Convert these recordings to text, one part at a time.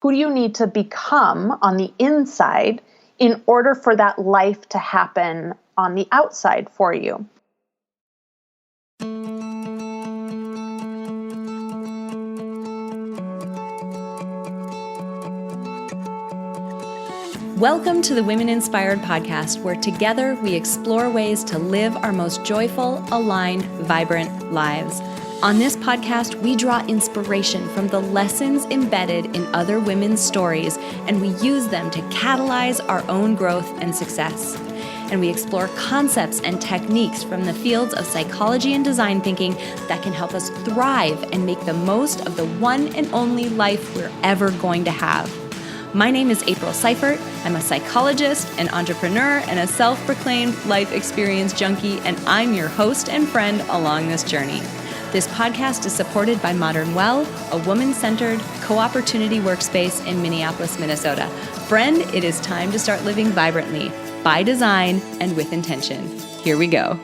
Who do you need to become on the inside in order for that life to happen on the outside for you? Welcome to the Women Inspired podcast, where together we explore ways to live our most joyful, aligned, vibrant lives. On this podcast, we draw inspiration from the lessons embedded in other women's stories, and we use them to catalyze our own growth and success. And we explore concepts and techniques from the fields of psychology and design thinking that can help us thrive and make the most of the one and only life we're ever going to have. My name is April Seifert. I'm a psychologist, an entrepreneur, and a self-proclaimed life experience junkie, and I'm your host and friend along this journey. This podcast is supported by Modern Well, a woman-centered co-opportunity workspace in Minneapolis, Minnesota. Friend, it is time to start living vibrantly, by design and with intention. Here we go.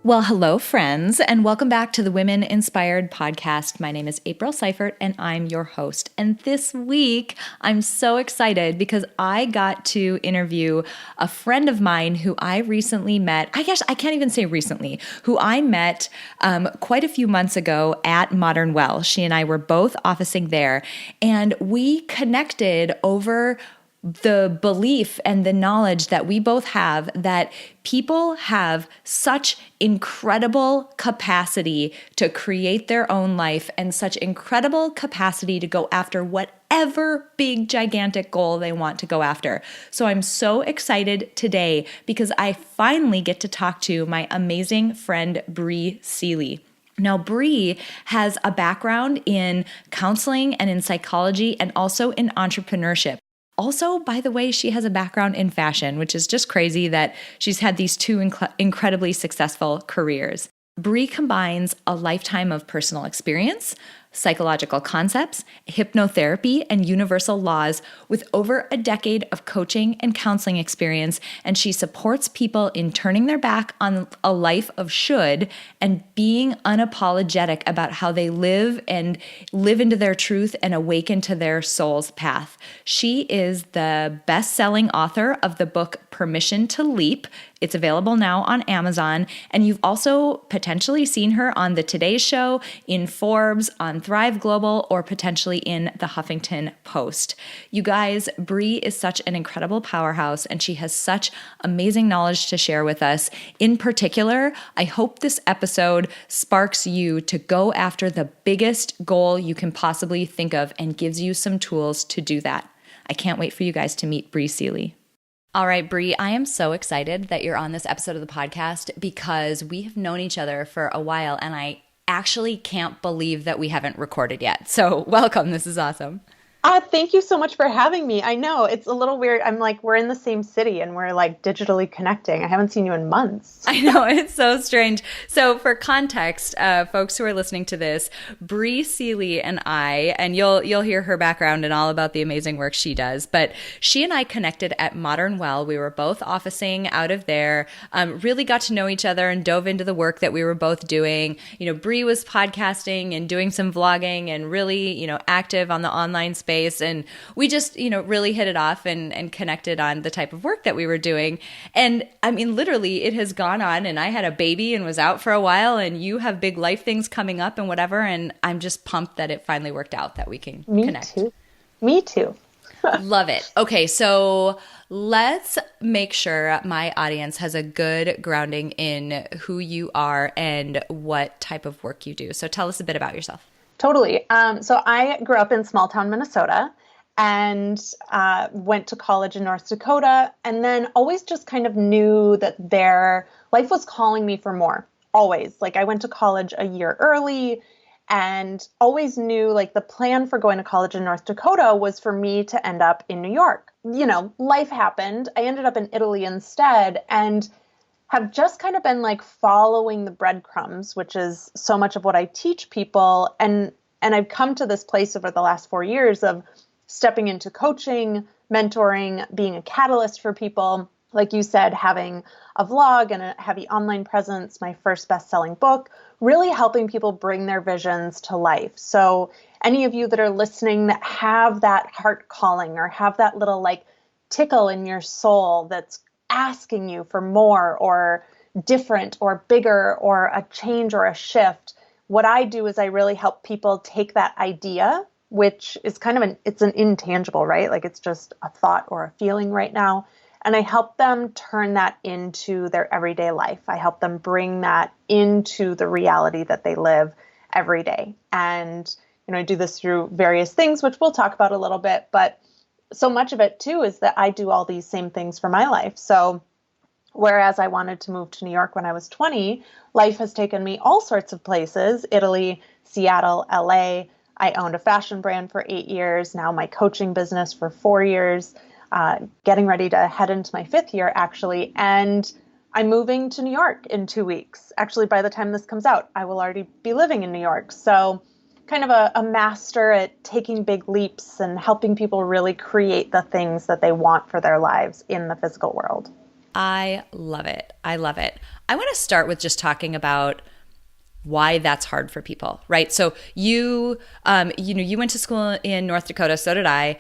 Well, hello, friends, and welcome back to the Women Inspired podcast. My name is April Seifert, and I'm your host. And this week, I'm so excited because I got to interview a friend of mine who I recently met. I guess I can't even say recently, who I met quite a few months ago at Modern Well. She and I were both officing there, and we connected over the belief and the knowledge that we both have that people have such incredible capacity to create their own life and such incredible capacity to go after whatever big, gigantic goal they want to go after. So I'm so excited today because I finally get to talk to my amazing friend, Bri Seeley. Now, Bri has a background in counseling and in psychology and also in entrepreneurship. Also, by the way, she has a background in fashion, which is just crazy that she's had these two incredibly successful careers. Bri combines a lifetime of personal experience, psychological concepts, hypnotherapy, and universal laws with over a decade of coaching and counseling experience, and she supports people in turning their back on a life of should and being unapologetic about how they live and live into their truth and awaken to their soul's path. She is the best-selling author of the book Permission to Leap. It's available now on Amazon, and you've also potentially seen her on the Today Show, in Forbes, on Thrive Global, or potentially in the Huffington Post. You guys, Bri is such an incredible powerhouse, and she has such amazing knowledge to share with us. In particular, I hope this episode sparks you to go after the biggest goal you can possibly think of and gives you some tools to do that. I can't wait for you guys to meet Bri Seeley. All right, Bri, I am so excited that you're on this episode of the podcast because we have known each other for a while, and I actually can't believe that we haven't recorded yet. So welcome. This is awesome. Thank you so much for having me. I know it's a little weird. I'm like, we're in the same city and we're like digitally connecting. I haven't seen you in months. I know, it's so strange. So for context, folks who are listening to this, Bri Seeley and I, and you'll hear her background and all about the amazing work she does, but she and I connected at Modern Well. We were both officing out of there, really got to know each other and dove into the work that we were both doing. You know, Bri was podcasting and doing some vlogging and really, active on the online space. And we just, really hit it off and connected on the type of work that we were doing. And I mean, literally, it has gone on, and I had a baby and was out for a while, and you have big life things coming up and whatever. And I'm just pumped that it finally worked out that we can connect. Me too. Love it. Okay, so let's make sure my audience has a good grounding in who you are and what type of work you do. So tell us a bit about yourself. Totally. So I grew up in small town Minnesota and went to college in North Dakota, and then always just kind of knew that their life was calling me for more. Always. Like, I went to college a year early and always knew like the plan for going to college in North Dakota was for me to end up in New York. Life happened. I ended up in Italy instead, and have just kind of been like following the breadcrumbs, which is so much of what I teach people. And I've come to this place over the last 4 years of stepping into coaching, mentoring, being a catalyst for people. Like you said, having a vlog and a heavy online presence, my first best-selling book, really helping people bring their visions to life. So any of you that are listening that have that heart calling or have that little like tickle in your soul that's asking you for more or different or bigger or a change or a shift, what I do is I really help people take that idea, which is kind of it's an intangible, right? Like it's just a thought or a feeling right now. And I help them turn that into their everyday life. I help them bring that into the reality that they live every day. And, I do this through various things, which we'll talk about a little bit, but so much of it too is that I do all these same things for my life. So whereas I wanted to move to New York when I was 20, life has taken me all sorts of places: Italy, Seattle, LA. I owned a fashion brand for 8 years, now my coaching business for 4 years, getting ready to head into my 5th year, actually. And I'm moving to New York in 2 weeks. Actually, by the time this comes out, I will already be living in New York. So kind of a master at taking big leaps and helping people really create the things that they want for their lives in the physical world. I love it. I love it. I want to start with just talking about why that's hard for people, right? So you went to school in North Dakota, so did I.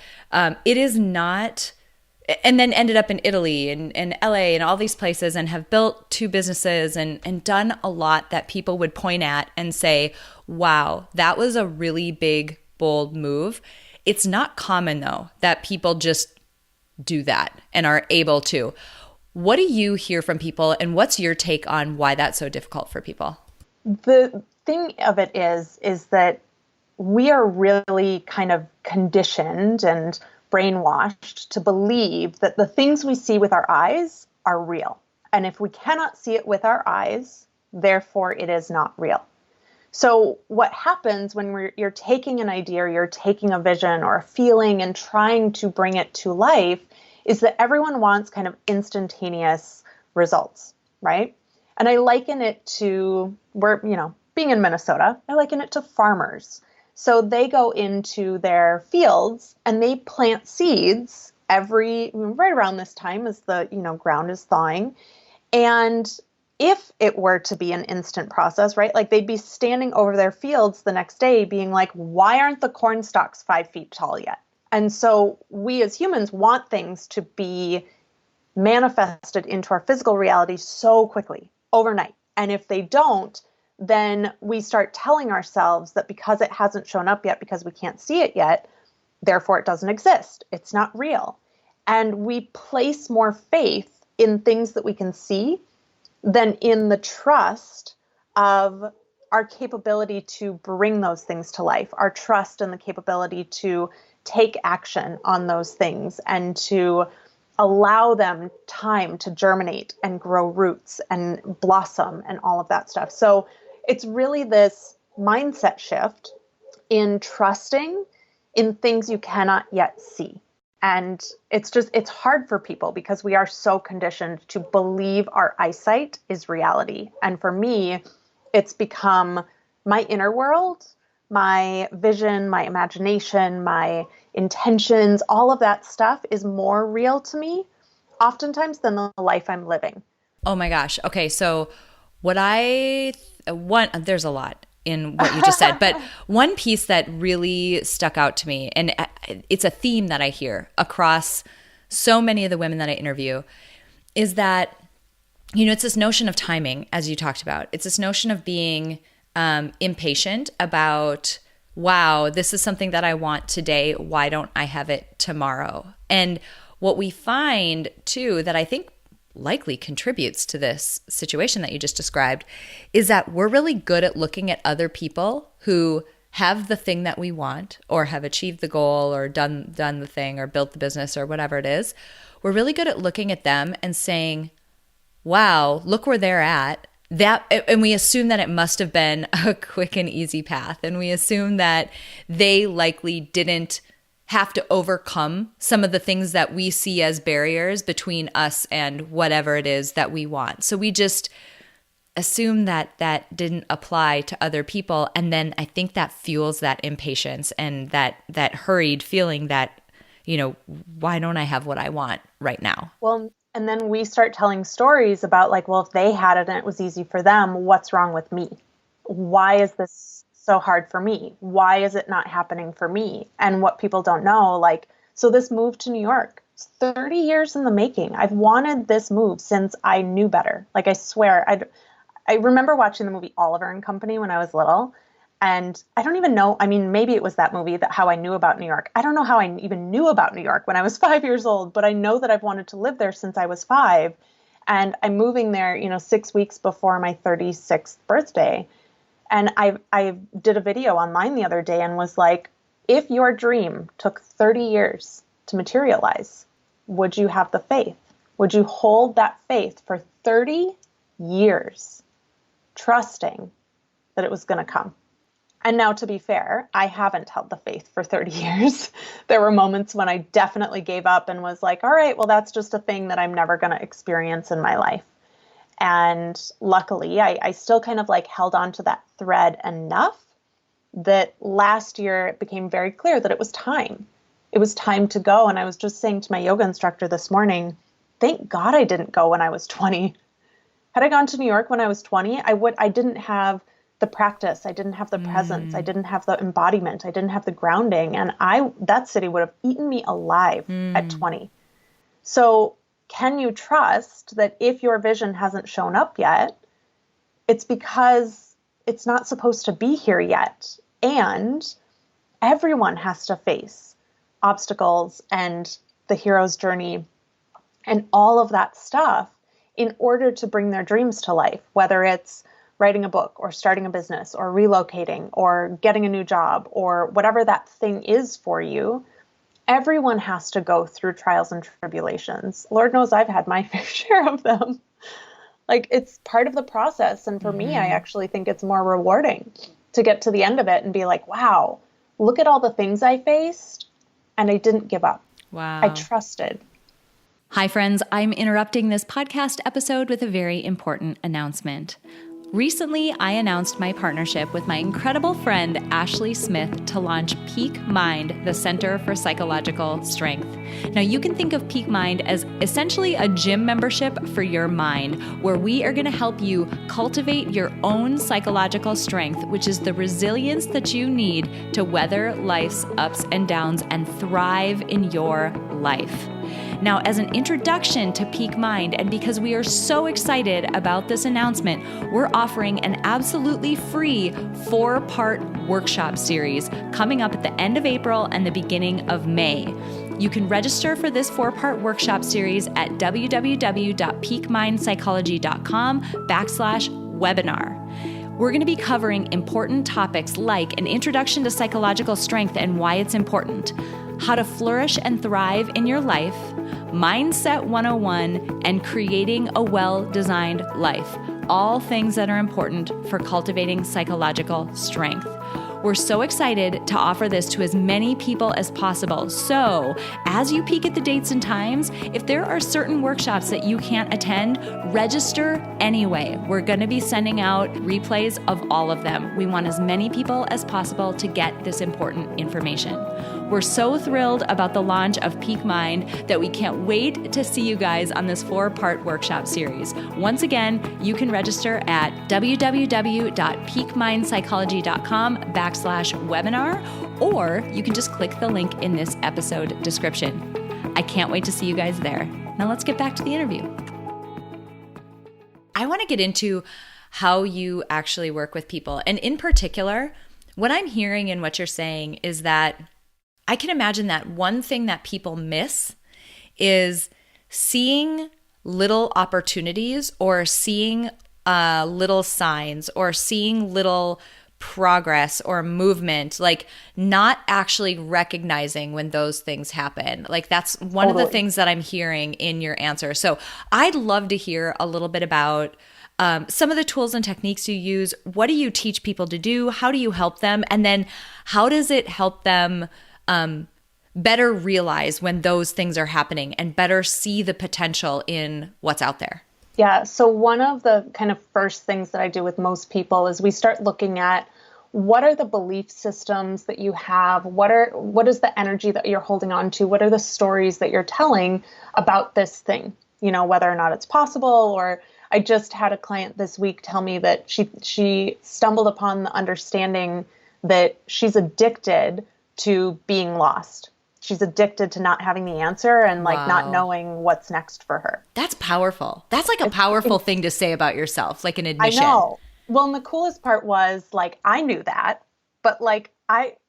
It is not, and then ended up in Italy and LA and all these places and have built 2 businesses and done a lot that people would point at and say, wow, that was a really big, bold move. It's not common though that people just do that and are able to. What do you hear from people, and what's your take on why that's so difficult for people? The thing of it is that we are really kind of conditioned and brainwashed to believe that the things we see with our eyes are real. And if we cannot see it with our eyes, therefore it is not real. So what happens when you're taking an idea or you're taking a vision or a feeling and trying to bring it to life is that everyone wants kind of instantaneous results, right? And I liken it to, being in Minnesota, I liken it to farmers. So they go into their fields and they plant seeds right around this time as the, ground is thawing. And if it were to be an instant process, right, like they'd be standing over their fields the next day being like, why aren't the corn stalks 5 feet tall yet? And so we as humans want things to be manifested into our physical reality so quickly, overnight. And if they don't, then we start telling ourselves that because it hasn't shown up yet, because we can't see it yet, therefore it doesn't exist. It's not real. And we place more faith in things that we can see than in the trust of our capability to bring those things to life, our trust and the capability to take action on those things and to allow them time to germinate and grow roots and blossom and all of that stuff. So it's really this mindset shift in trusting in things you cannot yet see. And it's hard for people because we are so conditioned to believe our eyesight is reality. And for me, it's become my inner world, my vision, my imagination, my intentions, all of that stuff is more real to me oftentimes than the life I'm living. Oh my gosh. Okay. So there's a lot in what you just said, but one piece that really stuck out to me, and it's a theme that I hear across so many of the women that I interview, is that, it's this notion of timing, as you talked about. It's this notion of being impatient about, wow, this is something that I want today. Why don't I have it tomorrow? And what we find too, that I think likely contributes to this situation that you just described, is that we're really good at looking at other people who have the thing that we want or have achieved the goal or done the thing or built the business or whatever it is. We're really good at looking at them and saying, wow, look where they're at. And we assume that it must have been a quick and easy path. And we assume that they likely didn't have to overcome some of the things that we see as barriers between us and whatever it is that we want. So we just assume that that didn't apply to other people. And then I think that fuels that impatience and that hurried feeling that, why don't I have what I want right now? Well, and then we start telling stories about like, well, if they had it and it was easy for them, what's wrong with me? why is this so hard for me? Why is it not happening for me? And what people don't know, like, so this move to New York, it's 30 years in the making. I've wanted this move since I knew better. Like, I swear, I remember watching the movie Oliver and Company when I was little. And I don't even know, I mean, maybe it was that movie that how I knew about New York. I don't know how I even knew about New York when I was 5 years old, but I know that I've wanted to live there since I was 5. And I'm moving there, 6 weeks before my 36th birthday. And I did a video online the other day and was like, if your dream took 30 years to materialize, would you have the faith? Would you hold that faith for 30 years, trusting that it was going to come? And now, to be fair, I haven't held the faith for 30 years. There were moments when I definitely gave up and was like, all right, well, that's just a thing that I'm never going to experience in my life. And luckily, I still kind of like held on to that thread enough that last year it became very clear that it was time. It was time to go. And I was just saying to my yoga instructor this morning, thank God I didn't go when I was 20. Had I gone to New York when I was 20, I didn't have the practice. I didn't have the presence. I didn't have the embodiment. I didn't have the grounding. And that city would have eaten me alive at 20. So can you trust that if your vision hasn't shown up yet, it's because it's not supposed to be here yet? And everyone has to face obstacles and the hero's journey and all of that stuff in order to bring their dreams to life, whether it's writing a book or starting a business or relocating or getting a new job or whatever that thing is for you. Everyone has to go through trials and tribulations. Lord knows I've had my fair share of them. Like, it's part of the process. And for me, I actually think it's more rewarding to get to the end of it and be like, wow, look at all the things I faced and I didn't give up. Wow. I trusted. Hi, friends. I'm interrupting this podcast episode with a very important announcement. Recently, I announced my partnership with my incredible friend, Ashley Smith, to launch Peak Mind, the Center for Psychological Strength. Now, you can think of Peak Mind as essentially a gym membership for your mind, where we are going to help you cultivate your own psychological strength, which is the resilience that you need to weather life's ups and downs and thrive in your life. Now, as an introduction to Peak Mind, and because we are so excited about this announcement, we're offering an absolutely free 4-part workshop series coming up at the end of April and the beginning of May. You can register for this 4-part workshop series at www.peakmindpsychology.com/webinar. We're going to be covering important topics like an introduction to psychological strength and why it's important, how to flourish and thrive in your life, Mindset 101, and creating a well-designed life. All things that are important for cultivating psychological strength. We're so excited to offer this to as many people as possible. So, as you peek at the dates and times, if there are certain workshops that you can't attend, register anyway. We're going to be sending out replays of all of them. We want as many people as possible to get this important information. We're so thrilled about the launch of Peak Mind that we can't wait to see you guys on this 4-part workshop series. Once again, you can register at www.peakmindpsychology.com/webinar, or you can just click the link in this episode description. I can't wait to see you guys there. Now let's get back to the interview. I want to get into how you actually work with people. And in particular, what I'm hearing and what you're saying is that I can imagine that one thing that people miss is seeing little opportunities or seeing little signs or seeing little progress or movement, like not actually recognizing when those things happen. Like that's one of the things that I'm hearing in your answer. So I'd love to hear a little bit about some of the tools and techniques you use. What do you teach people to do? How do you help them? And then how does it help them better realize when those things are happening and better see the potential in what's out there? Yeah. So one of the kind of first things that I do with most people is we start looking at what are the belief systems that you have? What is the energy that you're holding on to? What are the stories that you're telling about this thing? You know, whether or not it's possible, or I just had a client this week tell me that she stumbled upon the understanding that she's addicted to being lost. She's addicted to not having the answer and like not Wow. knowing what's next for her. That's powerful. That's like a powerful thing to say about yourself, like an I admission. know. Well, and the coolest part was like I knew that, but like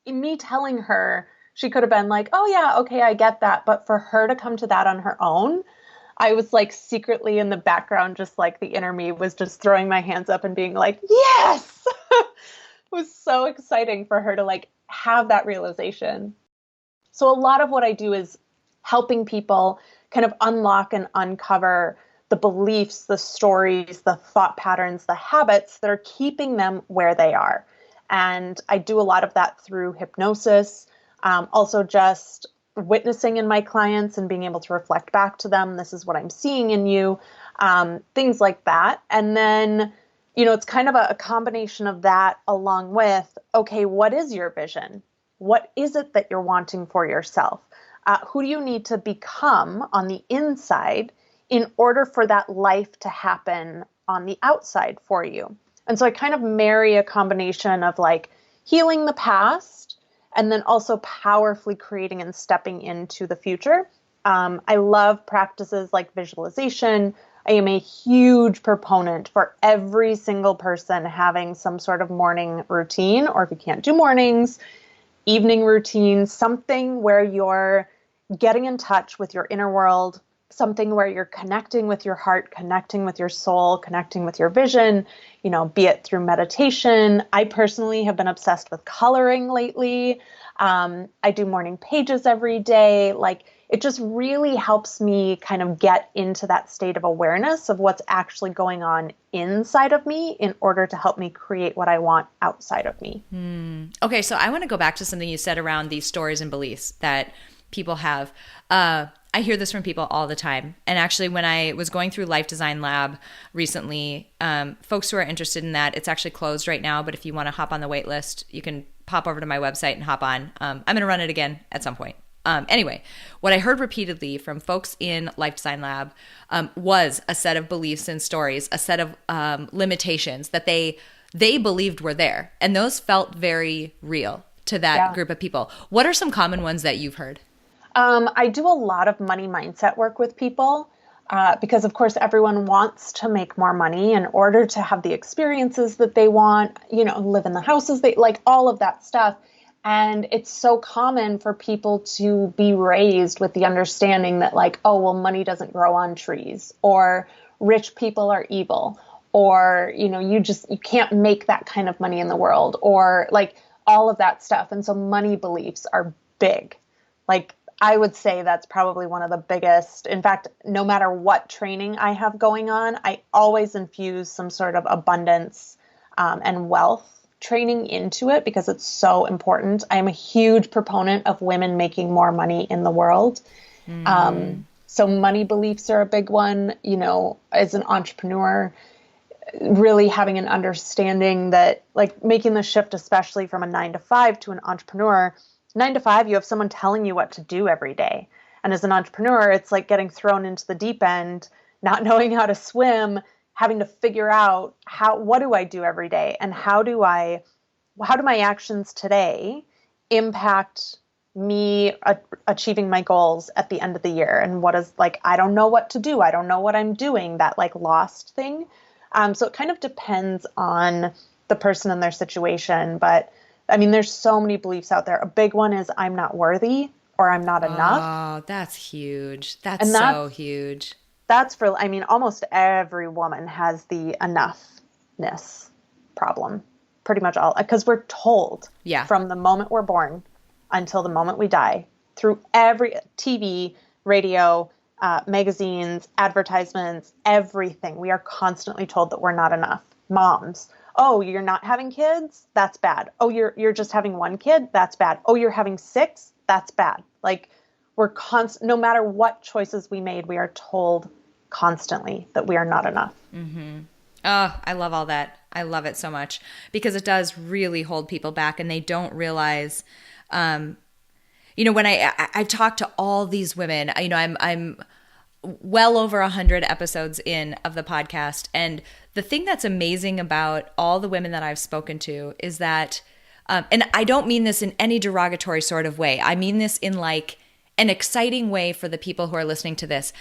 me telling her, she could have been like, "Oh yeah, okay, I get that." But for her to come to that on her own, I was like secretly in the background, just like the inner me was just throwing my hands up and being like, "Yes!" It was so exciting for her to like have that realization. So a lot of what I do is helping people kind of unlock and uncover the beliefs, the stories, the thought patterns, the habits that are keeping them where they are. And I do a lot of that through hypnosis, also just witnessing in my clients and being able to reflect back to them, this is what I'm seeing in you, things like that. And then, it's kind of a combination of that along with, okay, what is your vision? What is it that you're wanting for yourself? Who do you need to become on the inside in order for that life to happen on the outside for you? And so I kind of marry a combination of like healing the past and then also powerfully creating and stepping into the future. I love practices like visualization. I am a huge proponent for every single person having some sort of morning routine, or if you can't do mornings, evening routine, something where you're getting in touch with your inner world, something where you're connecting with your heart, connecting with your soul, connecting with your vision, be it through meditation. I personally have been obsessed with coloring lately. I do morning pages every day. Like it just really helps me kind of get into that state of awareness of what's actually going on inside of me in order to help me create what I want outside of me. Okay, so I want to go back to something you said around these stories and beliefs that people have. I hear this from people all the time. And actually, when I was going through Life Design Lab recently, folks who are interested in that, it's actually closed right now. But if you want to hop on the wait list, you can pop over to my website and hop on. I'm going to run it again at some point. Anyway, what I heard repeatedly from folks in Life Design Lab was a set of beliefs and stories, a set of limitations that they believed were there. And those felt very real to that group of people. What are some common ones that you've heard? I do a lot of money mindset work with people because, of course, everyone wants to make more money in order to have the experiences that they want, live in the houses they like, all of that stuff. And it's so common for people to be raised with the understanding that like, oh, well, money doesn't grow on trees, or rich people are evil, or, you can't make that kind of money in the world, or like all of that stuff. And so money beliefs are big. Like, I would say that's probably one of the biggest. In fact, no matter what training I have going on, I always infuse some sort of abundance and wealth training into it because it's so important. I am a huge proponent of women making more money in the world. So money beliefs are a big one. As an entrepreneur, really having an understanding that like making the shift, especially from a 9-to-5 to an entrepreneur. 9-to-5, you have someone telling you what to do every day. And as an entrepreneur, it's like getting thrown into the deep end, not knowing how to swim, having to figure out what do I do every day? And how do my actions today impact me achieving my goals at the end of the year? And what is like, I don't know what to do. I don't know what I'm doing, that like lost thing. So it kind of depends on the person and their situation, but I mean, there's so many beliefs out there. A big one is I'm not worthy or I'm not enough. Oh, that's huge. That's so huge. That's for, I mean, almost every woman has the enoughness problem. Pretty much all, because we're told from the moment we're born until the moment we die, through every TV, radio, magazines, advertisements, everything. We are constantly told that we're not enough. Moms. Oh, you're not having kids? That's bad. Oh, you're just having one kid? That's bad. Oh, you're having 6? That's bad. Like no matter what choices we made, we are told constantly that we are not enough. Mm-hmm. Oh, I love all that. I love it so much because it does really hold people back and they don't realize, when I've talked to all these women, I'm well over 100 episodes in of the podcast. And the thing that's amazing about all the women that I've spoken to is that, and I don't mean this in any derogatory sort of way. I mean this in like an exciting way for the people who are listening to this.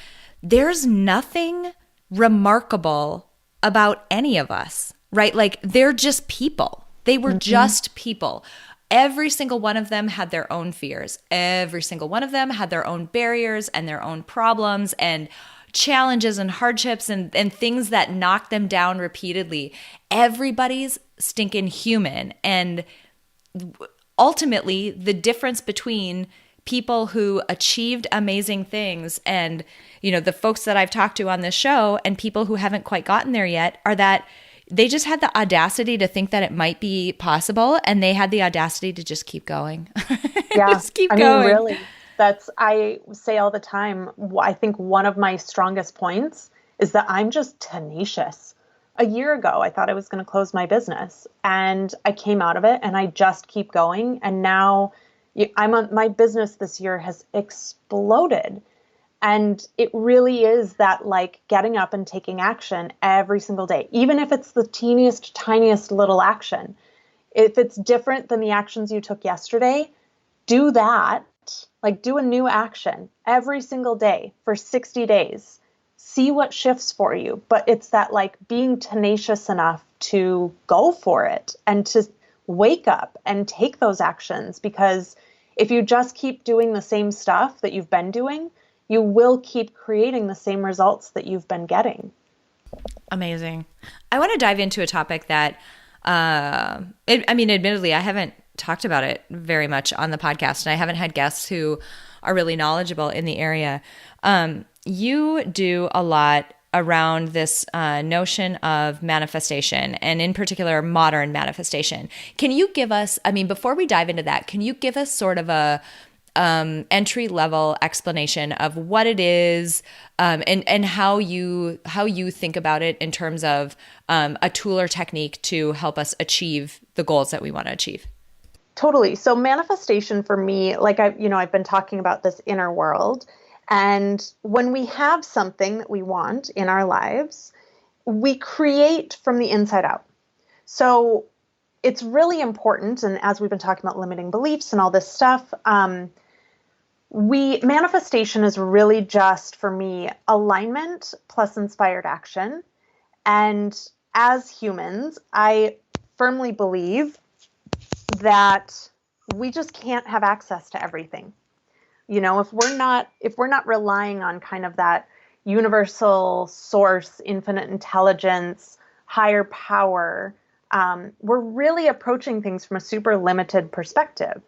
There's nothing remarkable about any of us, right? Like they're just people. They were just people. Every single one of them had their own fears. Every single one of them had their own barriers and their own problems and challenges and hardships and things that knocked them down repeatedly. Everybody's stinking human. And ultimately, the difference between people who achieved amazing things and, you know, the folks that I've talked to on this show and people who haven't quite gotten there yet are that they just had the audacity to think that it might be possible, and they had the audacity to just keep going. Yeah. Just keep going. I mean, really, I say all the time, I think one of my strongest points is that I'm just tenacious. A year ago, I thought I was going to close my business, and I came out of it and I just keep going. And now my business this year has exploded. And it really is that like getting up and taking action every single day, even if it's the teeniest, tiniest little action. If it's different than the actions you took yesterday, do that. Like do a new action every single day for 60 days. See what shifts for you. But it's that like being tenacious enough to go for it and to wake up and take those actions. Because if you just keep doing the same stuff that you've been doing, you will keep creating the same results that you've been getting. Amazing. I want to dive into a topic that, admittedly, I haven't talked about it very much on the podcast, and I haven't had guests who are really knowledgeable in the area. You do a lot around this notion of manifestation, and in particular, modern manifestation. Can you give us, before we dive into that, can you give us sort of a entry level explanation of what it is, and how you think about it in terms of a tool or technique to help us achieve the goals that we want to achieve? Totally. So manifestation for me, like I've been talking about this inner world, and when we have something that we want in our lives, we create from the inside out. So it's really important, and as we've been talking about limiting beliefs and all this stuff, manifestation is really just, for me, alignment plus inspired action. And as humans, I firmly believe that we just can't have access to everything. You know, if we're not relying on kind of that universal source, infinite intelligence, higher power, we're really approaching things from a super limited perspective.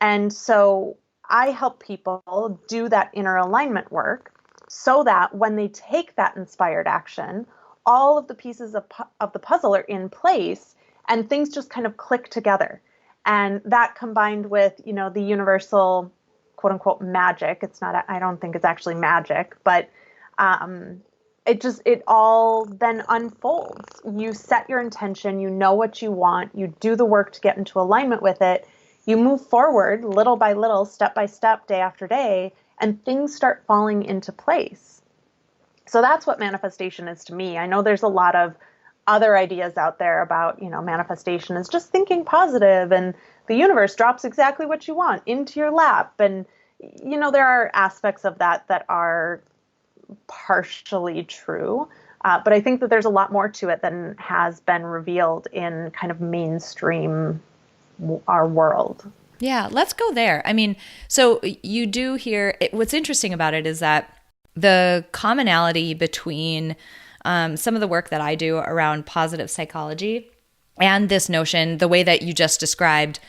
And so I help people do that inner alignment work so that when they take that inspired action, all of the pieces of the puzzle are in place and things just kind of click together. And that combined with, the universal quote unquote magic, I don't think it's actually magic, but it all then unfolds. You set your intention, you know what you want, you do the work to get into alignment with it. You move forward little by little, step by step, day after day, and things start falling into place. So that's what manifestation is to me. I know there's a lot of other ideas out there about, manifestation is just thinking positive and the universe drops exactly what you want into your lap. And, there are aspects of that are partially true. But I think that there's a lot more to it than has been revealed in kind of mainstream our world. Yeah, let's go there. So you do hear, what's interesting about it is that the commonality between some of the work that I do around positive psychology and this notion, the way that you just described,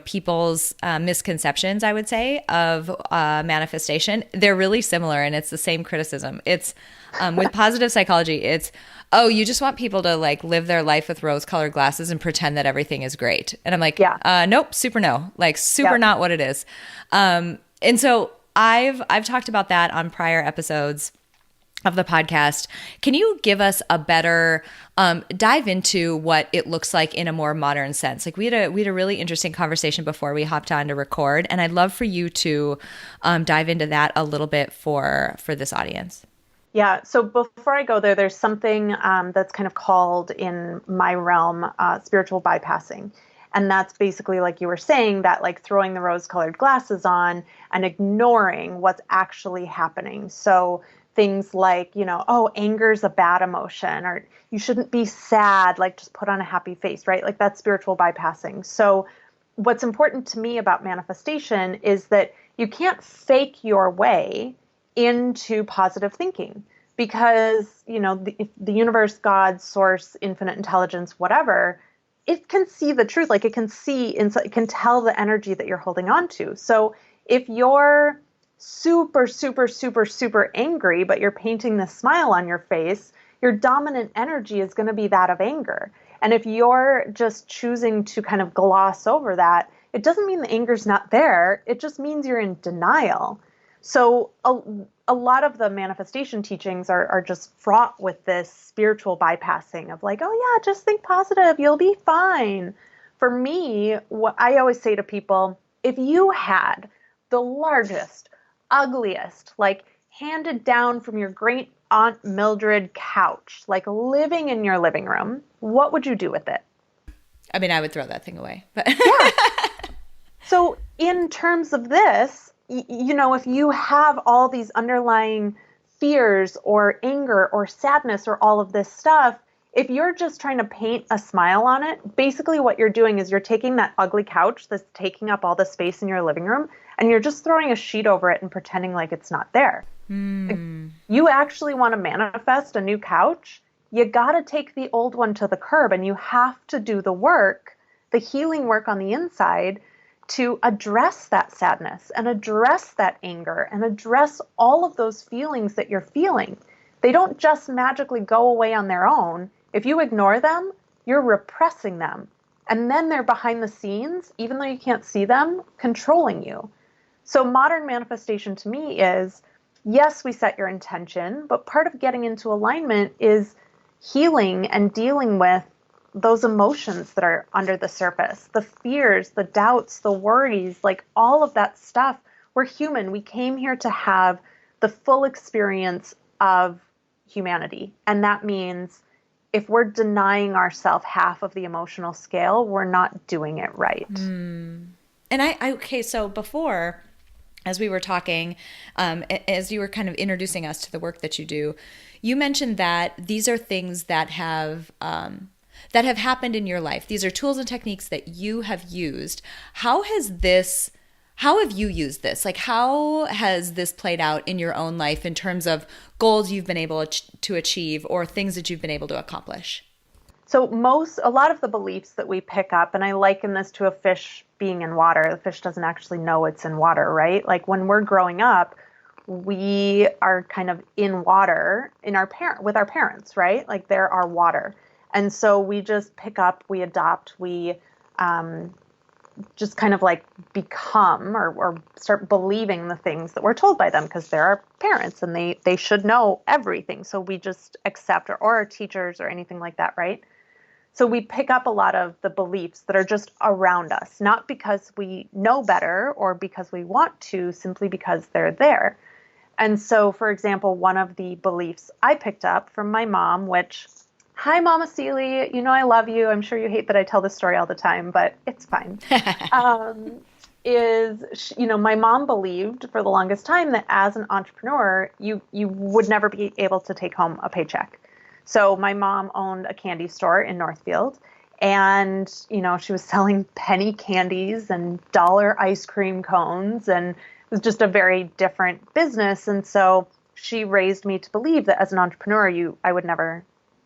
people's misconceptions, I would say, of manifestation, they're really similar, and it's the same criticism. It's with positive psychology, it's, oh, you just want people to like live their life with rose-colored glasses and pretend that everything is great. And I'm like, nope, super no, like super not what it is. And so I've talked about that on prior episodes. of the podcast, can you give us a better dive into what it looks like in a more modern sense? Like we had a really interesting conversation before we hopped on to record, and I'd love for you to dive into that a little bit for this audience. Yeah. So before I go there, there's something that's kind of called in my realm spiritual bypassing. And that's basically, like you were saying, that like throwing the rose-colored glasses on and ignoring what's actually happening. So things like, oh, anger's a bad emotion, or you shouldn't be sad, like just put on a happy face, right? Like that's spiritual bypassing. So what's important to me about manifestation is that you can't fake your way into positive thinking, because the universe, God, source, infinite intelligence, whatever, it can see the truth. Like it can see inside, it can tell the energy that you're holding on to. So if you're super, super, super, super angry, but you're painting this smile on your face, your dominant energy is going to be that of anger. And if you're just choosing to kind of gloss over that, it doesn't mean the anger's not there. It just means you're in denial. So a lot of the manifestation teachings are just fraught with this spiritual bypassing of like, oh yeah, just think positive, you'll be fine. For me, what I always say to people, if you had the largest, ugliest, like handed down from your great Aunt Mildred couch, like living in your living room, what would you do with it? I mean, I would throw that thing away. But Yeah. So in terms of this, if you have all these underlying fears or anger or sadness or all of this stuff, if you're just trying to paint a smile on it, basically what you're doing is you're taking that ugly couch that's taking up all the space in your living room and you're just throwing a sheet over it and pretending like it's not there. If you actually want to manifest a new couch, you got to take the old one to the curb, and you have to do the work, the healing work on the inside, to address that sadness and address that anger and address all of those feelings that you're feeling. They don't just magically go away on their own. If you ignore them, you're repressing them. And then they're behind the scenes, even though you can't see them, controlling you. So modern manifestation to me is, yes, we set your intention, but part of getting into alignment is healing and dealing with those emotions that are under the surface, the fears, the doubts, the worries, like all of that stuff. We're human. We came here to have the full experience of humanity. And that means if we're denying ourselves half of the emotional scale, we're not doing it right. And okay, so before, as we were talking, as you were kind of introducing us to the work that you do, you mentioned that these are things that have happened in your life. These are tools and techniques that you have used. How have you used this? Like, how has this played out in your own life in terms of goals you've been able to achieve or things that you've been able to accomplish? So a lot of the beliefs that we pick up, and I liken this to a fish being in water. The fish doesn't actually know it's in water, right? Like when we're growing up, we are kind of in water with our parents, right? Like they're our water. And so we just pick up, we adopt, we just kind of like become or start believing the things that we're told by them because they're our parents and they should know everything. So we just accept, or our teachers or anything like that, right? So we pick up a lot of the beliefs that are just around us, not because we know better or because we want to, simply because they're there. And so, for example, one of the beliefs I picked up from my mom, which, hi, Mama Seeley, I love you. I'm sure you hate that I tell this story all the time, but it's fine. My mom believed for the longest time that as an entrepreneur, you would never be able to take home a paycheck. So my mom owned a candy store in Northfield, and, she was selling penny candies and dollar ice cream cones, and it was just a very different business. And so she raised me to believe that as an entrepreneur, I would never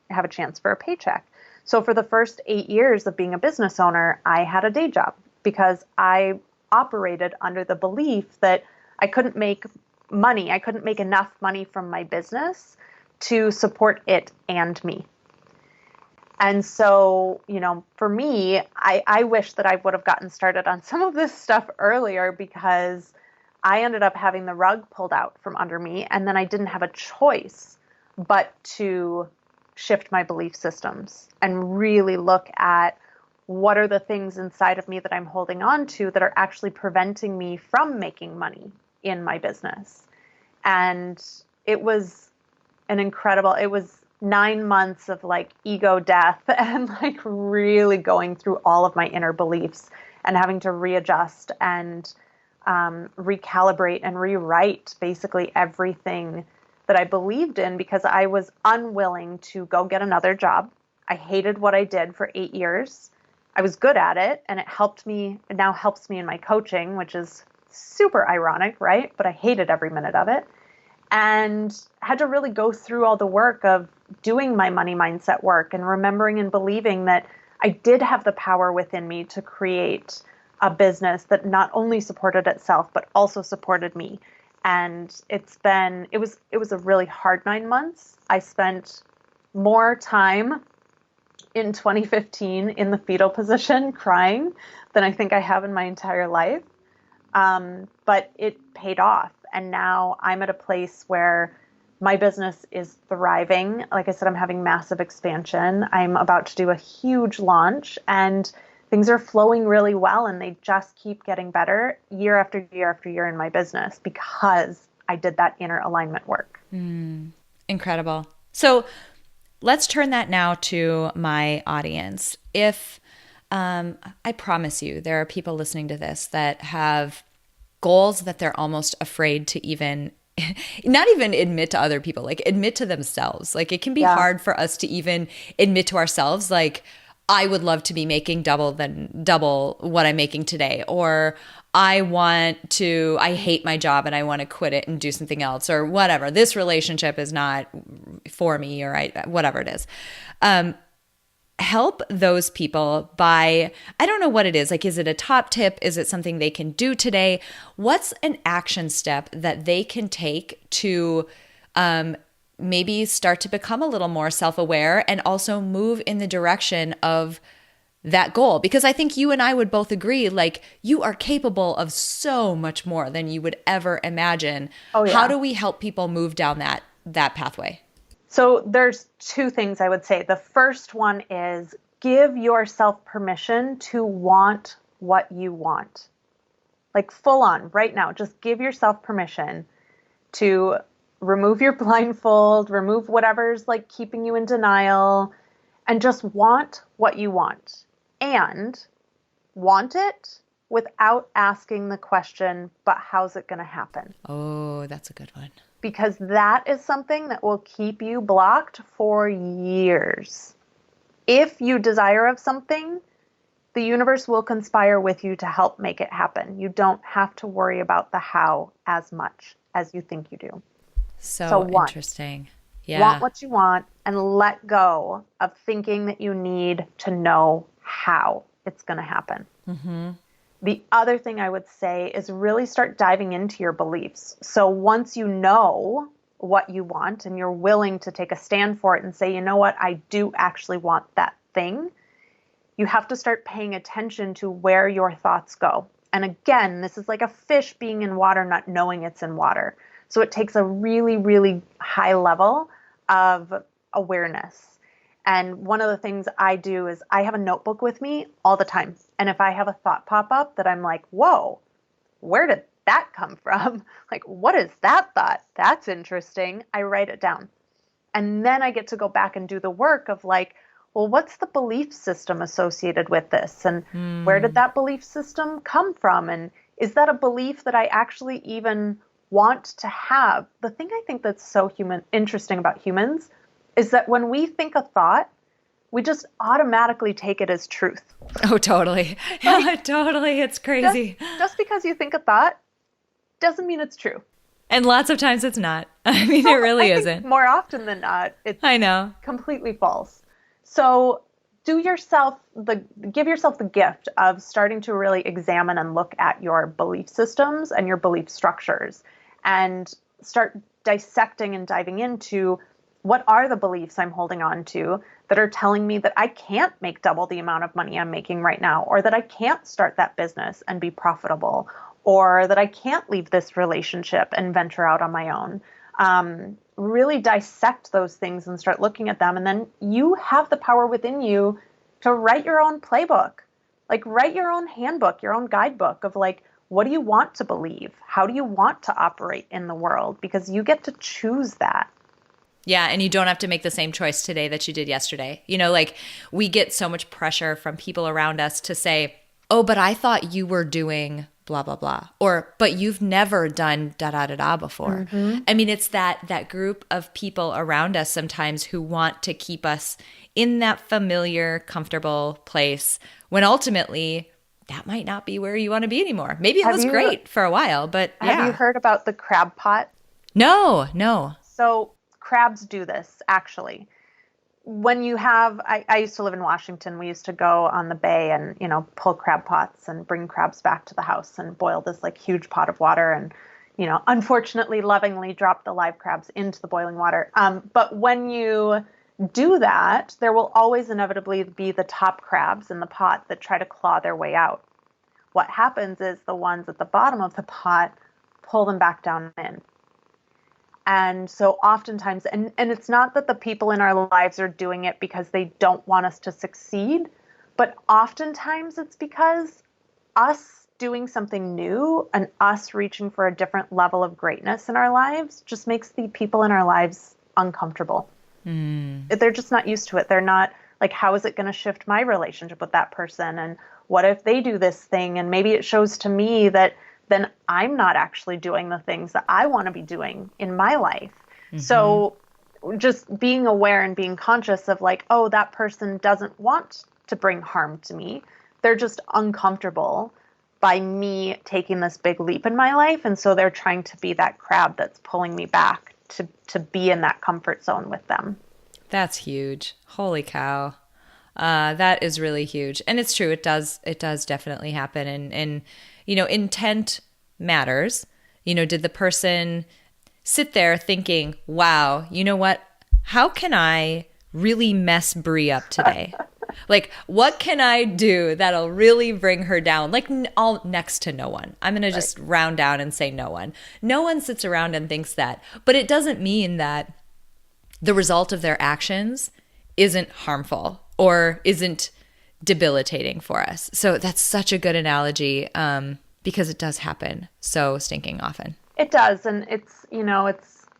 have a chance for a paycheck. So for the first 8 years of being a business owner, I had a day job because I operated under the belief that I couldn't make money. I couldn't make enough money from my business to support it and me. And so, for me, I wish that I would have gotten started on some of this stuff earlier, because I ended up having the rug pulled out from under me, and then I didn't have a choice but to shift my belief systems and really look at what are the things inside of me that I'm holding on to that are actually preventing me from making money in my business. And it was it was 9 months of like ego death and like really going through all of my inner beliefs and having to readjust and recalibrate and rewrite basically everything that I believed in, because I was unwilling to go get another job. I hated what I did for 8 years. I was good at it, and it now helps me in my coaching, which is super ironic, right? But I hated every minute of it, and had to really go through all the work of doing my money mindset work and remembering and believing that I did have the power within me to create a business that not only supported itself, but also supported me. And it was a really hard 9 months. I spent more time in 2015 in the fetal position crying than I think I have in my entire life. But it paid off. And now I'm at a place where my business is thriving. Like I said, I'm having massive expansion. I'm about to do a huge launch, and things are flowing really well, and they just keep getting better year after year after year in my business because I did that inner alignment work. Incredible. So let's turn that now to my audience. If I promise you, there are people listening to this that have goals that they're almost afraid to even not even admit to other people, like admit to themselves. Like it can be hard for us to even admit to ourselves, like, I would love to be making double what I'm making today, or I hate my job and I want to quit it and do something else, or whatever. This relationship is not for me, or whatever it is. Help those people by, I don't know what it is. Like, is it a top tip? Is it something they can do today? What's an action step that they can take to maybe start to become a little more self-aware and also move in the direction of that goal? Because I think you and I would both agree, like, you are capable of so much more than you would ever imagine. Oh, yeah. How do we help people move down that pathway? So there's two things I would say. The first one is give yourself permission to want what you want. Like full on right now, just give yourself permission to remove your blindfold, remove whatever's like keeping you in denial, and just want what you want. And want it without asking the question, but how's it going to happen? Oh, that's a good one. Because that is something that will keep you blocked for years. If you desire of something, the universe will conspire with you to help make it happen. You don't have to worry about the how as much as you think you do. So interesting. Yeah. Want what you want and let go of thinking that you need to know how it's going to happen. Mm-hmm. The other thing I would say is really start diving into your beliefs. So once you know what you want and you're willing to take a stand for it and say, you know what, I do actually want that thing, you have to start paying attention to where your thoughts go. And again, this is like a fish being in water, not knowing it's in water. So it takes a really, really high level of awareness. And one of the things I do is I have a notebook with me all the time. And if I have a thought pop up that I'm like, whoa, where did that come from? Like, what is that thought? That's interesting. I write it down. And then I get to go back and do the work of like, well, what's the belief system associated with this? And where did that belief system come from? And is that a belief that I actually even want to have? The thing I think that's so interesting about humans is that when we think a thought, we just automatically take it as truth. Oh, totally. Like, totally. It's crazy. Just because you think a thought doesn't mean it's true. And lots of times it's not. I mean, it really isn't. More often than not, it's completely false. So give yourself the gift of starting to really examine and look at your belief systems and your belief structures and start dissecting and diving into what are the beliefs I'm holding on to that are telling me that I can't make double the amount of money I'm making right now, or that I can't start that business and be profitable, or that I can't leave this relationship and venture out on my own. really dissect those things and start looking at them. And then you have the power within you to write your own playbook, like write your own handbook, your own guidebook of like, what do you want to believe? How do you want to operate in the world? Because you get to choose that. Yeah, and you don't have to make the same choice today that you did yesterday. Like we get so much pressure from people around us to say, oh, but I thought you were doing blah, blah, blah. Or, but you've never done da, da, da, da before. Mm-hmm. I mean, it's that group of people around us sometimes who want to keep us in that familiar, comfortable place when ultimately that might not be where you want to be anymore. Maybe it was great for a while, but yeah. Have you heard about the crab pot? No. So crabs do this, actually. When you have, I used to live in Washington. We used to go on the bay and, pull crab pots and bring crabs back to the house and boil this like huge pot of water and, unfortunately, lovingly drop the live crabs into the boiling water. But when you do that, there will always inevitably be the top crabs in the pot that try to claw their way out. What happens is the ones at the bottom of the pot pull them back down in. And so oftentimes, and it's not that the people in our lives are doing it because they don't want us to succeed, but oftentimes it's because us doing something new and us reaching for a different level of greatness in our lives just makes the people in our lives uncomfortable. They're just not used to it. They're not like, how is it going to shift my relationship with that person? And what if they do this thing? And maybe it shows to me that then I'm not actually doing the things that I want to be doing in my life. Mm-hmm. So just being aware and being conscious of like, oh, that person doesn't want to bring harm to me. They're just uncomfortable by me taking this big leap in my life. And so they're trying to be that crab that's pulling me back to be in that comfort zone with them. That's huge. Holy cow. That is really huge. And it's true. It does definitely happen. And intent matters. Did the person sit there thinking, wow, you know what? How can I really mess Bri up today? Like, what can I do that'll really bring her down? Like, all next to no one. I'm going to just round down and say no one. No one sits around and thinks that. But it doesn't mean that the result of their actions isn't harmful or isn't debilitating for us. So that's such a good analogy because it does happen so stinking often. It does. And it's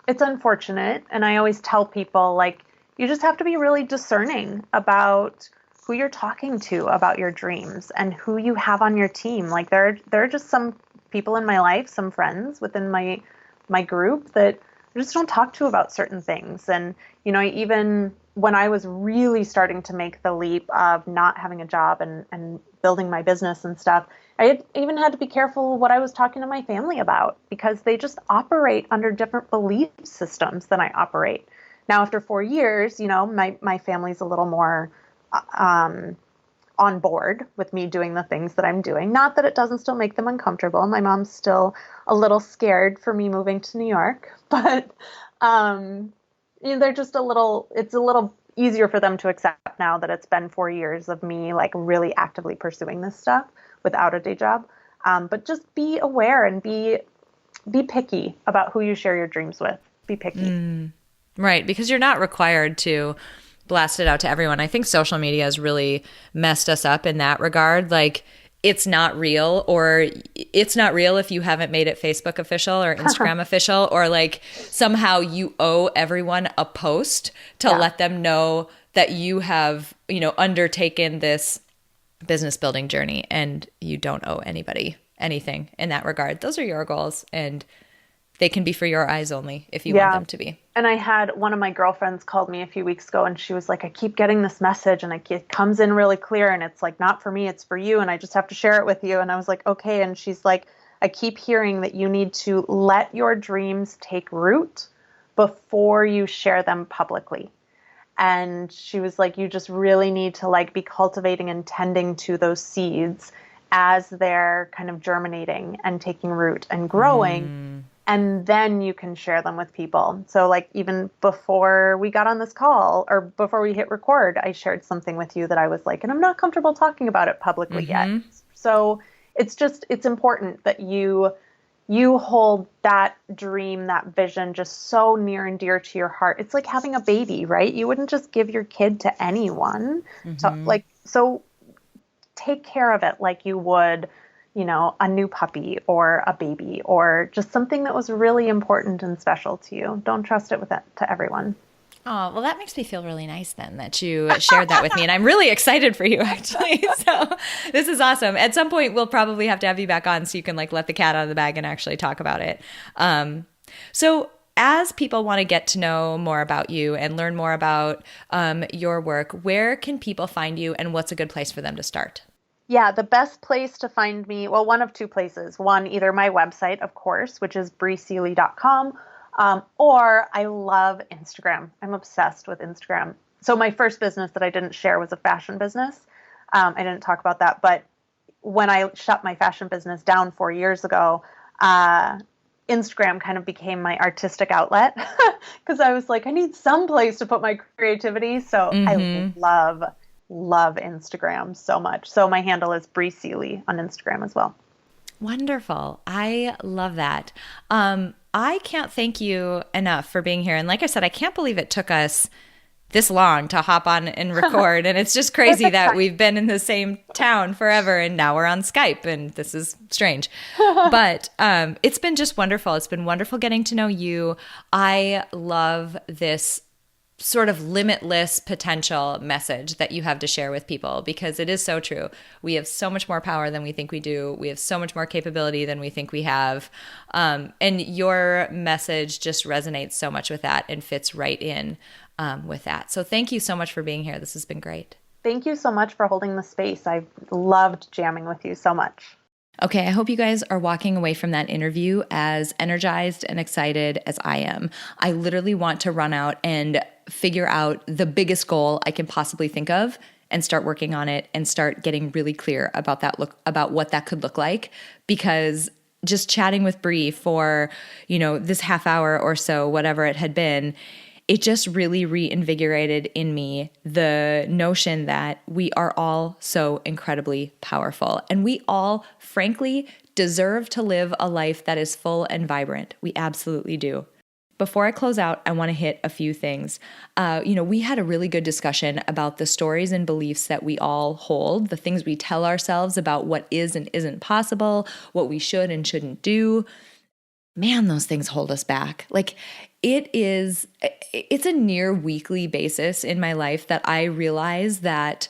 unfortunate. And I always tell people, like, you just have to be really discerning about who you're talking to about your dreams and who you have on your team. Like there are just some people in my life, some friends within my group that I just don't talk to about certain things. And, even when I was really starting to make the leap of not having a job and building my business and stuff, I even had to be careful what I was talking to my family about because they just operate under different belief systems than I operate. Now, after 4 years, my family's a little more on board with me doing the things that I'm doing. Not that it doesn't still make them uncomfortable. My mom's still a little scared for me moving to New York, but they're just it's a little easier for them to accept now that it's been 4 years of me like really actively pursuing this stuff without a day job. But just be aware and be picky about who you share your dreams with. Be picky. Right, because you're not required to blast it out to everyone. I think social media has really messed us up in that regard. Like, it's not real, or it's not real if you haven't made it Facebook official or Instagram official, or like somehow you owe everyone a post to let them know that you have, undertaken this business building journey, and you don't owe anybody anything in that regard. Those are your goals, and they can be for your eyes only if you want them to be. And I had one of my girlfriends called me a few weeks ago and she was like, I keep getting this message and it comes in really clear and it's like, not for me, it's for you. And I just have to share it with you. And I was like, okay. And she's like, I keep hearing that you need to let your dreams take root before you share them publicly. And she was like, you just really need to like be cultivating and tending to those seeds as they're kind of germinating and taking root and growing. And then you can share them with people. So like even before we got on this call or before we hit record, I shared something with you that I was like, and I'm not comfortable talking about it publicly yet. So it's important that you you hold that dream, that vision just so near and dear to your heart. It's like having a baby, right? You wouldn't just give your kid to anyone. So take care of it like you would, a new puppy or a baby or just something that was really important and special to you. Don't trust it to everyone. Oh, well, that makes me feel really nice then that you shared that with me. And I'm really excited for you, actually. So this is awesome. At some point, we'll probably have to have you back on so you can like let the cat out of the bag and actually talk about it. So as people want to get to know more about you and learn more about your work, where can people find you and what's a good place for them to start? Yeah, the best place to find me, well, one of two places. One, either my website, of course, which is briseeley.com, or I love Instagram. I'm obsessed with Instagram. So my first business that I didn't share was a fashion business. I didn't talk about that, but when I shut my fashion business down 4 years ago, Instagram kind of became my artistic outlet because I was like, I need some place to put my creativity. So I love Instagram so much. So my handle is Bri Seeley on Instagram as well. Wonderful. I love that. I can't thank you enough for being here. And like I said, I can't believe it took us this long to hop on and record. And it's just crazy that we've been in the same town forever and now we're on Skype and this is strange. But it's been just wonderful. It's been wonderful getting to know you. I love this sort of limitless potential message that you have to share with people because it is so true. We have so much more power than we think we do. We have so much more capability than we think we have. And your message just resonates so much with that and fits right in with that. So thank you so much for being here. This has been great. Thank you so much for holding the space. I've loved jamming with you so much. Okay, I hope you guys are walking away from that interview as energized and excited as I am. I literally want to run out and figure out the biggest goal I can possibly think of and start working on it and start getting really clear about about what that could look like, because just chatting with Bri for, this half hour or so, whatever it had been, it just really reinvigorated in me the notion that we are all so incredibly powerful. And we all, frankly, deserve to live a life that is full and vibrant. We absolutely do. Before I close out, I want to hit a few things. We had a really good discussion about the stories and beliefs that we all hold, the things we tell ourselves about what is and isn't possible, what we should and shouldn't do. Man, those things hold us back. Like it's a near weekly basis in my life that I realize that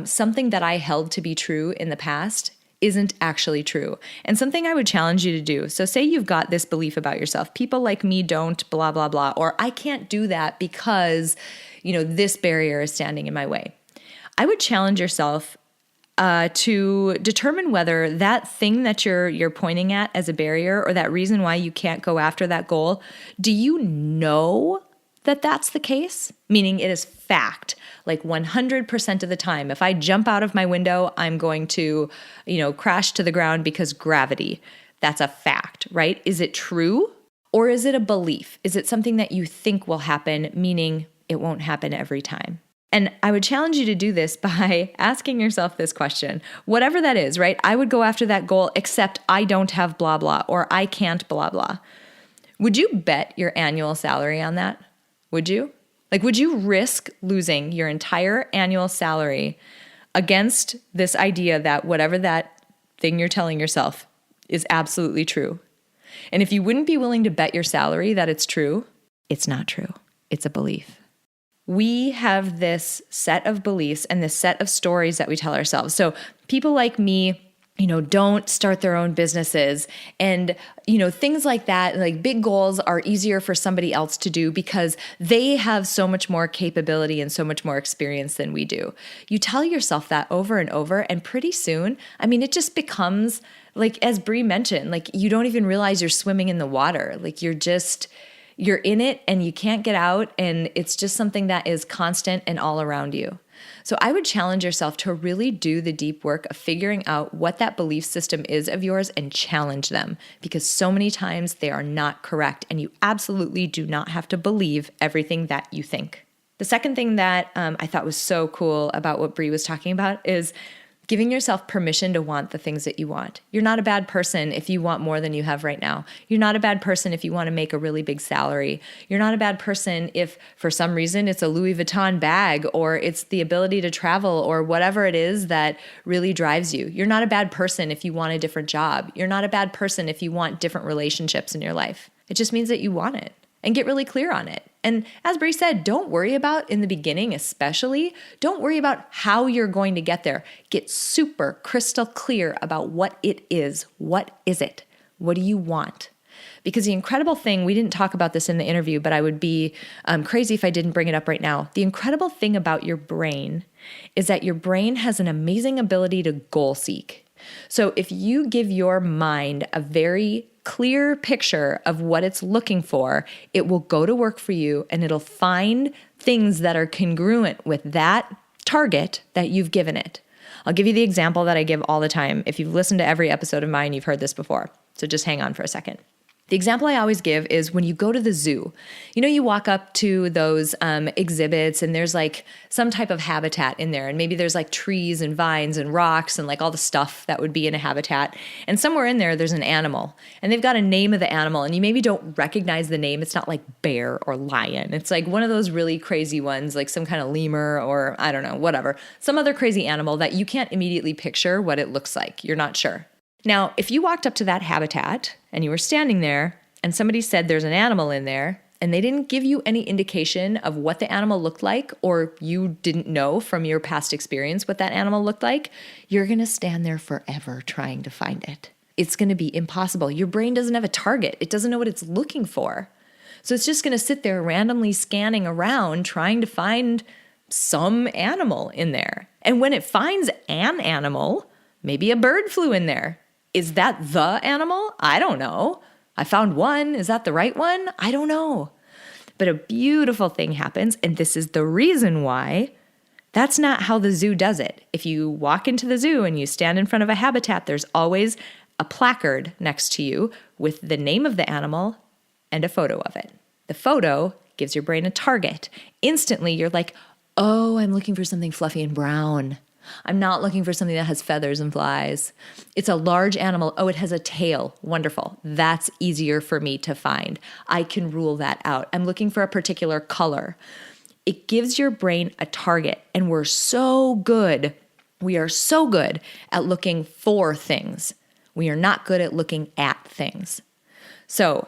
something that I held to be true in the past isn't actually true. And something I would challenge you to do. So say you've got this belief about yourself, people like me don't, blah, blah, blah, or I can't do that because, this barrier is standing in my way. I would challenge yourself to determine whether that thing that you're pointing at as a barrier or that reason why you can't go after that goal, do you know that that's the case? Meaning it is fact, like 100% of the time. If I jump out of my window, I'm going to, crash to the ground because gravity. That's a fact, right? Is it true? Or is it a belief? Is it something that you think will happen, meaning it won't happen every time? And I would challenge you to do this by asking yourself this question, whatever that is, right? I would go after that goal, except I don't have blah, blah, or I can't blah, blah. Would you bet your annual salary on that? Would you? Like, would you risk losing your entire annual salary against this idea that whatever that thing you're telling yourself is absolutely true? And if you wouldn't be willing to bet your salary that it's true, it's not true. It's a belief. We have this set of beliefs and this set of stories that we tell ourselves. So people like me, don't start their own businesses and, things like that, like big goals are easier for somebody else to do because they have so much more capability and so much more experience than we do. You tell yourself that over and over, and pretty soon, it just becomes like, as Bri mentioned, like you don't even realize you're swimming in the water. Like you're in it and you can't get out, and it's just something that is constant and all around you. So I would challenge yourself to really do the deep work of figuring out what that belief system is of yours and challenge them, because so many times they are not correct, and you absolutely do not have to believe everything that you think. The second thing that I thought was so cool about what Bri was talking about is Giving yourself permission to want the things that you want. You're not a bad person if you want more than you have right now. You're not a bad person if you want to make a really big salary. You're not a bad person if for some reason it's a Louis Vuitton bag or it's the ability to travel or whatever it is that really drives you. You're not a bad person if you want a different job. You're not a bad person if you want different relationships in your life. It just means that you want it, and get really clear on it. And as Bri said, don't worry about, in the beginning especially, don't worry about how you're going to get there. Get super crystal clear about what it is. What is it? What do you want? Because the incredible thing, we didn't talk about this in the interview, but I would be crazy if I didn't bring it up right now. The incredible thing about your brain is that your brain has an amazing ability to goal seek. So if you give your mind a very clear picture of what it's looking for, it will go to work for you and it'll find things that are congruent with that target that you've given it. I'll give you the example that I give all the time. If you've listened to every episode of mine, you've heard this before. So just hang on for a second. The example I always give is when you go to the zoo. You know, you walk up to those exhibits and there's like some type of habitat in there. And maybe there's like trees and vines and rocks and like all the stuff that would be in a habitat. And somewhere in there, there's an animal. And they've got a name of the animal. And you maybe don't recognize the name. It's not like bear or lion. It's like one of those really crazy ones, like some kind of lemur or I don't know, whatever. Some other crazy animal that you can't immediately picture what it looks like. You're not sure. Now, if you walked up to that habitat and you were standing there and somebody said there's an animal in there and they didn't give you any indication of what the animal looked like, or you didn't know from your past experience what that animal looked like, you're going to stand there forever trying to find it. It's going to be impossible. Your brain doesn't have a target. It doesn't know what it's looking for. So it's just going to sit there randomly scanning around trying to find some animal in there. And when it finds an animal, maybe a bird flew in there. Is that the animal? I don't know. I found one. Is that the right one? I don't know. But a beautiful thing happens, and this is the reason why. That's not how the zoo does it. If you walk into the zoo and you stand in front of a habitat, there's always a placard next to you with the name of the animal and a photo of it. The photo gives your brain a target. Instantly, you're like, oh, I'm looking for something fluffy and brown. I'm not looking for something that has feathers and flies. It's a large animal. Oh, it has a tail. Wonderful. That's easier for me to find. I can rule that out. I'm looking for a particular color. It gives your brain a target, and we're so good. We are so good at looking for things. We are not good at looking at things. So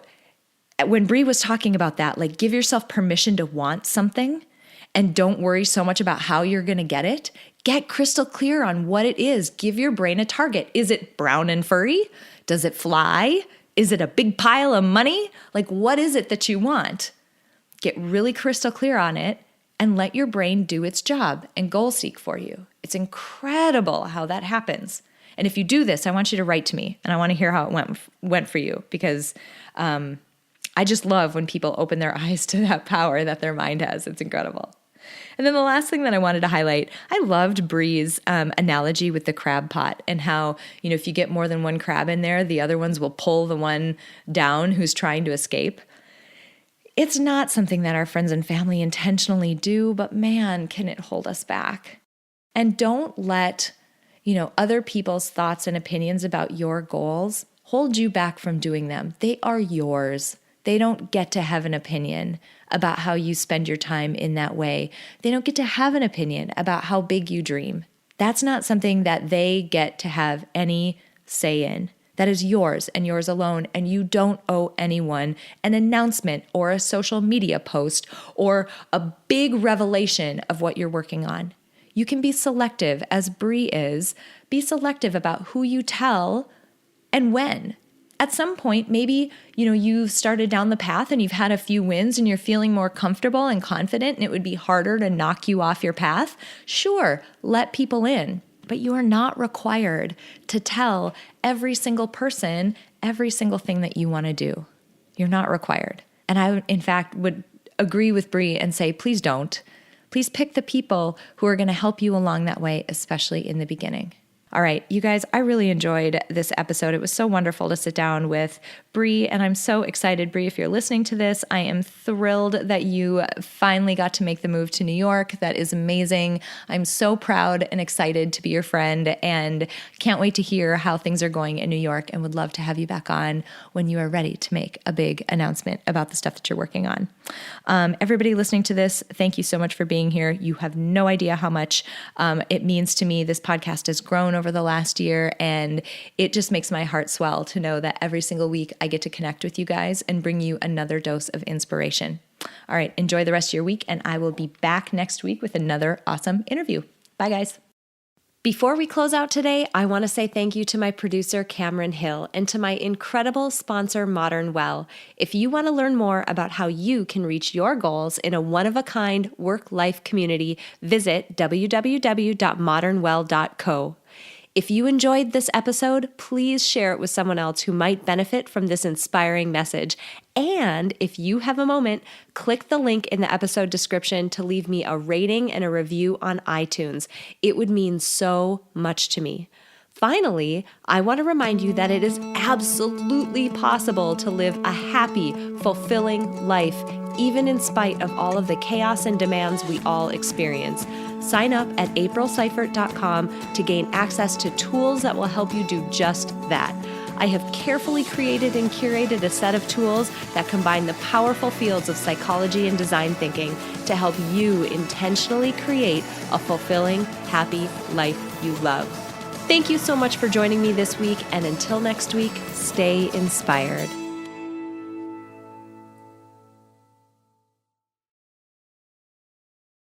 when Bri was talking about that, like give yourself permission to want something and don't worry so much about how you're going to get it. Get crystal clear on what it is. Give your brain a target. Is it brown and furry? Does it fly? Is it a big pile of money? Like, what is it that you want? Get really crystal clear on it and let your brain do its job and goal seek for you. It's incredible how that happens. And if you do this, I want you to write to me and I want to hear how it went for you, because I just love when people open their eyes to that power that their mind has. It's incredible. And then the last thing that I wanted to highlight, I loved Bri's analogy with the crab pot and how, if you get more than one crab in there, the other ones will pull the one down who's trying to escape. It's not something that our friends and family intentionally do, but man, can it hold us back. And don't let, other people's thoughts and opinions about your goals hold you back from doing them. They are yours. They don't get to have an opinion about how you spend your time in that way. They don't get to have an opinion about how big you dream. That's not something that they get to have any say in. That is yours and yours alone, and you don't owe anyone an announcement or a social media post or a big revelation of what you're working on. You can be selective, as Bri is. Be selective about who you tell and when. At some point, maybe, you've started down the path and you've had a few wins and you're feeling more comfortable and confident and it would be harder to knock you off your path. Sure, let people in, but you are not required to tell every single person every single thing that you want to do. You're not required. And I, in fact, would agree with Bri and say, please don't. Please pick the people who are going to help you along that way, especially in the beginning. All right, you guys, I really enjoyed this episode. It was so wonderful to sit down with Bri, and I'm so excited, Bri, if you're listening to this, I am thrilled that you finally got to make the move to New York. That is amazing. I'm so proud and excited to be your friend and can't wait to hear how things are going in New York and would love to have you back on when you are ready to make a big announcement about the stuff that you're working on. Everybody listening to this, thank you so much for being here. You have no idea how much it means to me. This podcast has grown over the last year, and it just makes my heart swell to know that every single week I get to connect with you guys and bring you another dose of inspiration. All right, enjoy the rest of your week, and I will be back next week with another awesome interview. Bye, guys. Before we close out today, I want to say thank you to my producer, Cameron Hill, and to my incredible sponsor, Modern Well. If you want to learn more about how you can reach your goals in a one-of-a-kind work-life community, visit www.modernwell.co. If you enjoyed this episode, please share it with someone else who might benefit from this inspiring message. And if you have a moment, click the link in the episode description to leave me a rating and a review on iTunes. It would mean so much to me. Finally, I want to remind you that it is absolutely possible to live a happy, fulfilling life, even in spite of all of the chaos and demands we all experience. Sign up at aprilseifert.com to gain access to tools that will help you do just that. I have carefully created and curated a set of tools that combine the powerful fields of psychology and design thinking to help you intentionally create a fulfilling, happy life you love. Thank you so much for joining me this week, and until next week, stay inspired.